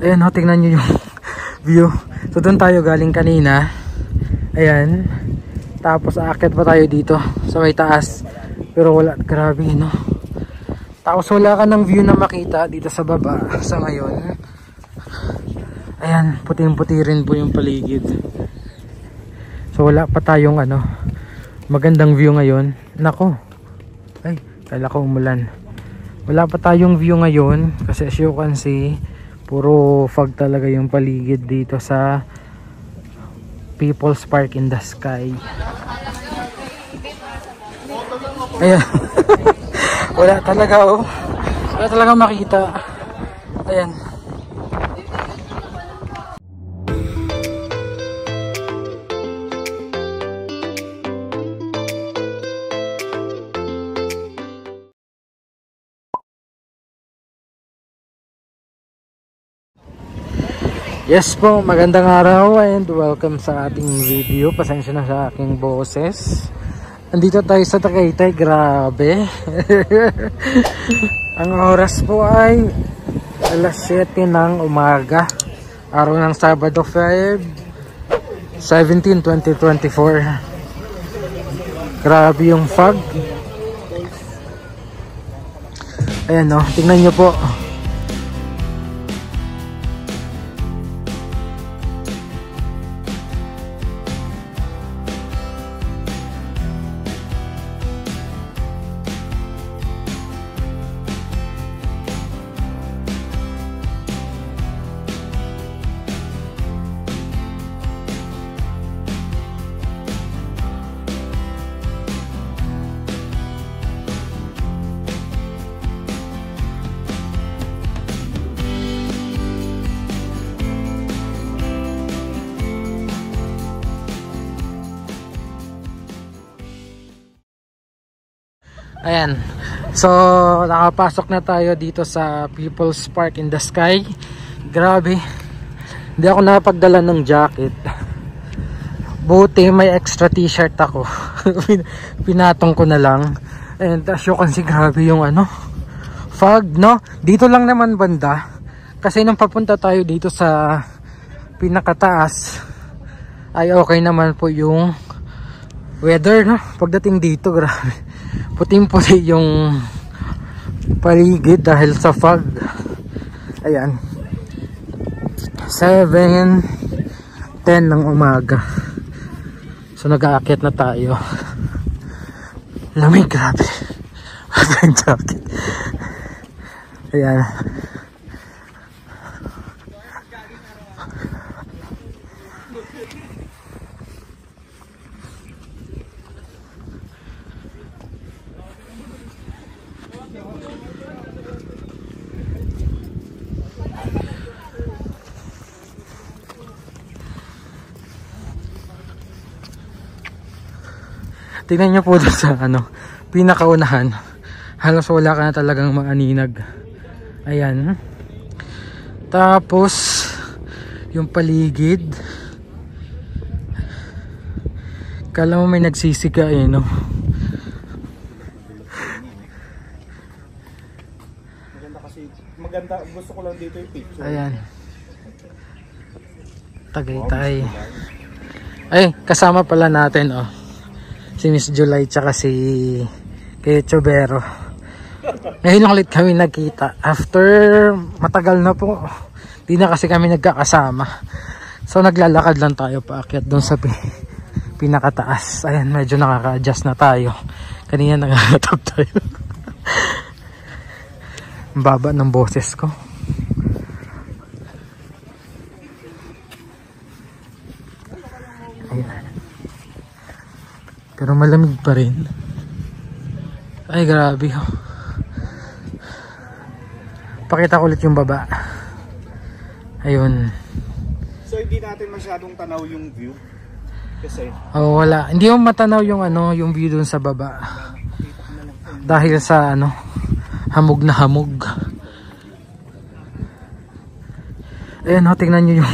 Ayan o, tingnan nyo yung view. So doon tayo galing kanina. Ayan. Tapos aakyat pa tayo dito sa may taas. Pero wala, grabe no. Tapos wala ka ng view na makita dito sa baba sa ngayon. Ayan, puting-puti rin po yung paligid. So wala pa tayong ano, magandang view ngayon. Nako. Ay, kala ko umulan. Wala pa tayong view ngayon kasi as you can see, puro fog talaga yung paligid dito sa People's Park in the Sky. Ayan. Wala talaga oh. Wala talaga makita. Ayan. Yes po, magandang araw and welcome sa ating video. Pasensya na sa aking boses. Andito tayo sa Tagaytay, grabe. Ang oras po ay alas 7 ng umaga. Araw ng Sabado 5/17/2024. Grabe yung fog. Ayan o, tingnan nyo po. Ayan, so nakapasok na tayo dito sa People's Park in the Sky. Grabe, hindi ako napagdala ng jacket. Buti may extra t-shirt ako. Pinatong ko na lang. And as you can see, grabe yung ano, fog no. Dito lang naman banda. Kasi nung papunta tayo dito sa pinakataas ay okay naman po yung weather no. Pagdating dito, grabe, puting-puti yung paligid dahil sa fog. Ayan, 7:10 ng umaga. So nag-aakyat na tayo. Lamig, grabe. Ang jacket. Ayan. Tingnan nyo po doon sa ano, pinakaunahan. Halos wala ka na talagang maaninag. Ayan. Tapos yung paligid, kala mo may nagsisiga eh no. Maganda kasi, maganda, gusto ko lang dito yung picture. Ayan, Tagaytay. Ay, kasama pala natin oh, si Miss July tsaka si Kuya Chobero. Ngayon lang ulit kami nagkita after matagal na po. Di na kasi kami nagkakasama. So naglalakad lang tayo paakyat doon sa pinakataas. Ayan, medyo nakaka-adjust na tayo. Kanina nangangatap tayo. Ang baba ng boses ko. Ayan. Pero malamig pa rin. Ay, grabe oh. Pakita ko ulit yung baba. Ayun. So hindi natin masyadong tanaw yung view. Kasi oh, wala. Hindi mo matanaw yung ano, yung view dun sa baba. Dahil sa ano, hamog na hamog. Ayan oh, tingnan nyo yung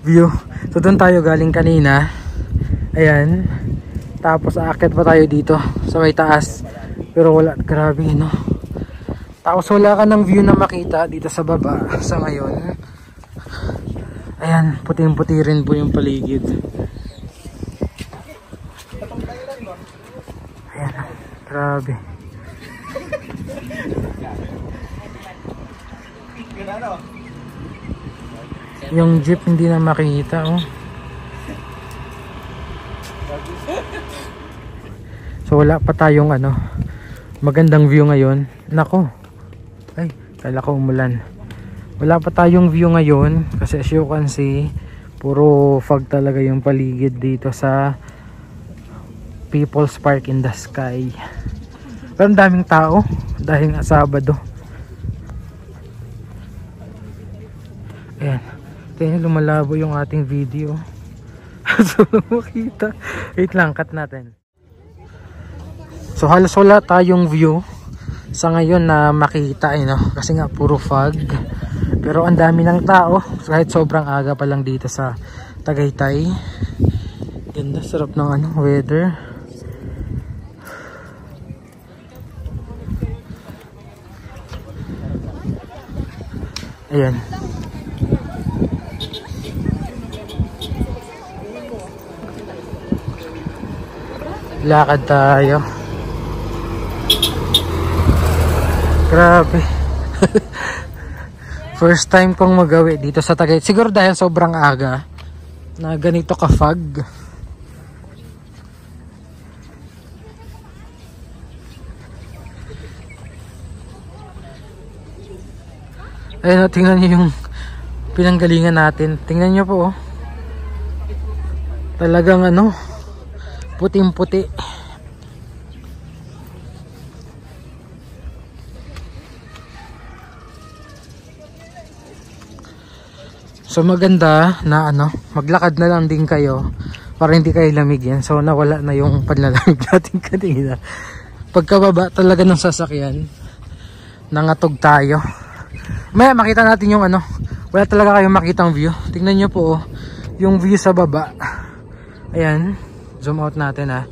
view. So dun tayo galing kanina. Ayan. Tapos aakyat pa tayo dito sa may taas. Pero wala, grabe no. Tapos wala ka ng view na makita dito sa baba sa ngayon. Ayan, puting-puti rin po yung paligid. Ayan, grabe. Yung jeep hindi na makita, oh. So wala pa tayong magandang view ngayon. Nako. Ay, kala ko umulan. Wala pa tayong view ngayon kasi as you can see, puro fog talaga yung paligid dito sa People's Park in the Sky. Pero ang daming tao dahil nga Sabado. Ayan. Tingnan, lumalabo yung ating video. So makita. Wait lang, cut natin. So halos wala tayong view sa ngayon na makita, no? Kasi nga puro fog. Pero ang dami ng tao kahit sobrang aga pa lang dito sa Tagaytay. Ganda, sarap ng weather. Ayan. Lakad tayo. Grabe. First time kong magawi dito sa Tagaytay. Siguro dahil sobrang aga na ganito ka-fog. Ayun, tingnan niyo yung pinanggalingan natin. Tingnan niyo po, oh. Talagang puting-puti. So maganda na maglakad na lang din kayo para hindi kayo lamigin. So nawala na yung panlalamig natin kanina. Pagkababa talaga ng sasakyan, nangatog tayo. Maya makita natin yung wala talaga kayong makitang view. Tingnan nyo po, oh, yung view sa baba. Ayan, zoom out natin, ha.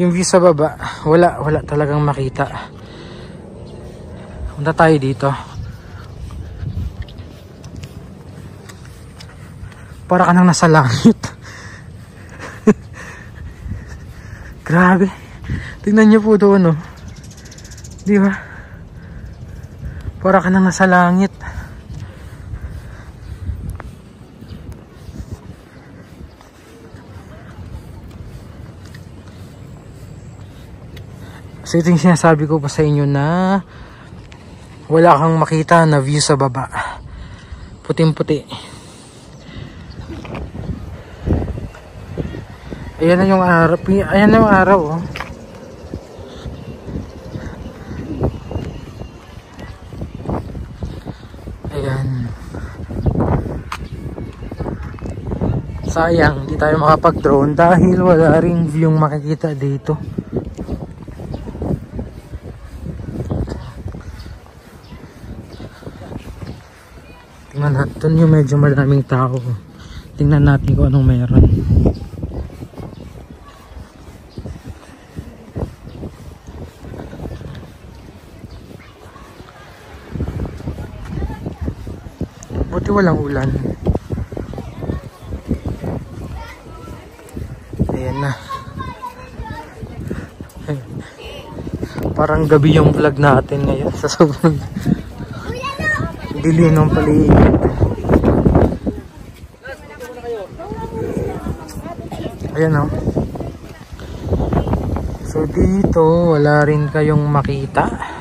Yung view sa baba, wala talagang makita. Punta tayo dito. Para ka nang nasa langit. Grabe. Tingnan nyo po doon, oh. Di ba? Para ka nang nasa langit. So ito yung sinasabi ko pa sa inyo na wala kang makita na view sa baba. Puting-puti. Ayan na yung araw. Ayan na yung araw, oh. Ayan. Sayang, hindi tayo makapag-drone dahil wala ring view makikita dito. Tingnan natin yung medyo maraming tao. Tingnan natin kung anong meron. Buti walang ulan. Ayan na. Parang gabi yung vlog natin ngayon sa sobrang dilim ng paligid. Ayan, oh. So dito wala rin kayong makita.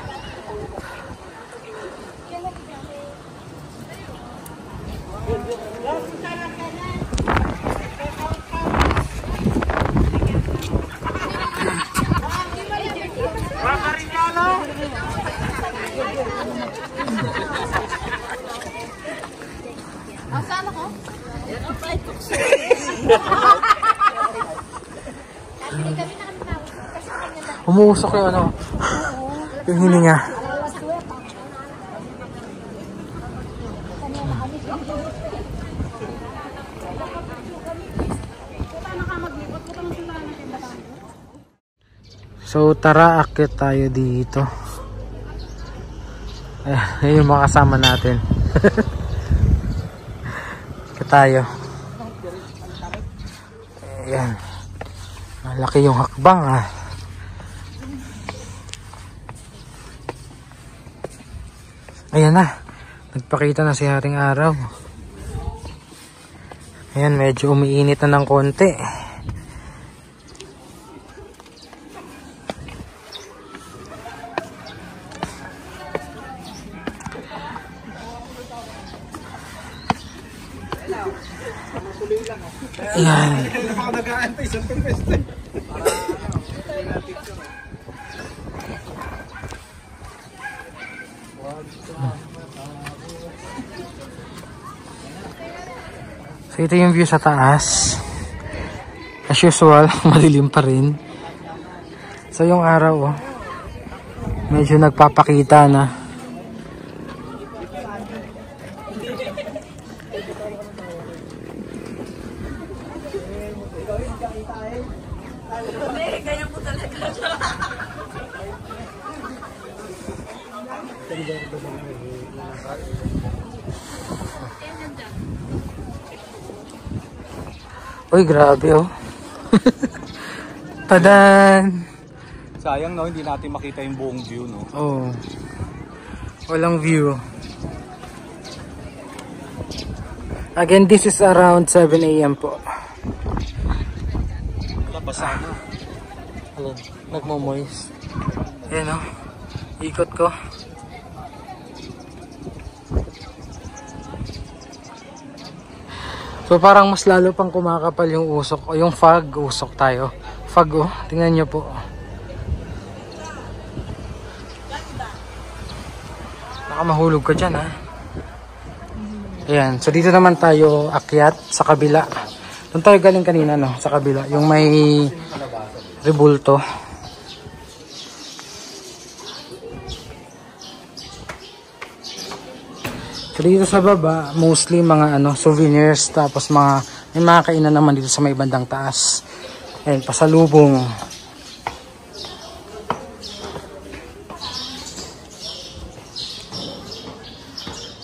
Umuusok yung yung hininga. So tara, akit tayo dito. Ayan yung mga kasama natin. Tayo. Ayan. Malaki yung hakbang ah. Ayan na. Nagpakita na si Haring Araw. Ayan, medyo umiinit na ng konti. Ayan. So ito yung view sa taas. As usual, madilim pa rin. So yung araw oh, medyo nagpapakita na. Ganyan po talaga. Uy, grabe oh. Tadan! Sayang no, hindi natin makita yung buong view no. Oh. Walang view. Again, this is around 7 AM po. Basa na. Alam, nagmo-moist. Ayan oh. Ikot ko. So parang mas lalo pang kumakapal yung usok o yung fog, usok tayo. Fog oh, tingnan nyo po. Baka mahulog ka dyan ha. Ayan, so dito naman tayo akyat sa kabila. Doon tayo galing kanina no, sa kabila. Yung may rebulto. So dito sa baba, mostly mga souvenirs, tapos may mga kainan naman dito sa may bandang taas. Ayan, pasalubong.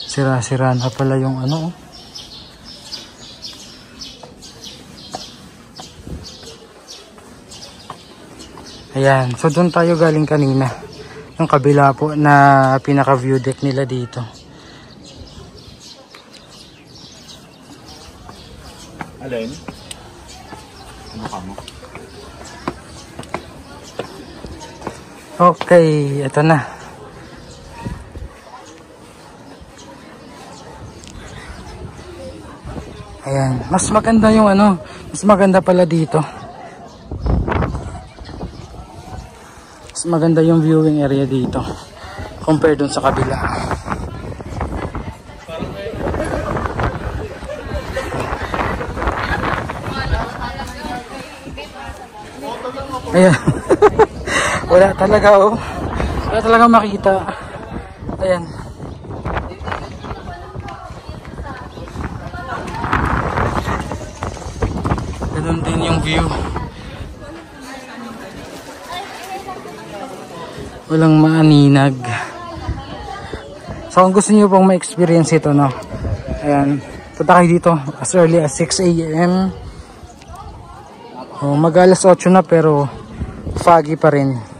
Sira-sira na pala yung Ayan, so doon tayo galing kanina. Yung kabila po na pinaka view deck nila dito. Alin? Ano ka mo? Okay, ito na. Ayan, mas maganda yung mas maganda pala dito. Mas maganda yung viewing area dito compared dun sa kabila. Ayan. Wala talaga oh. Wala talaga makita. Ayan. Ganun din yung view. Walang maaninag. So kung gusto niyo pong ma-experience ito no. Ayan. Punta kayo dito as early as 6 AM. Oh, mag-alas 8 na pero foggy pa rin.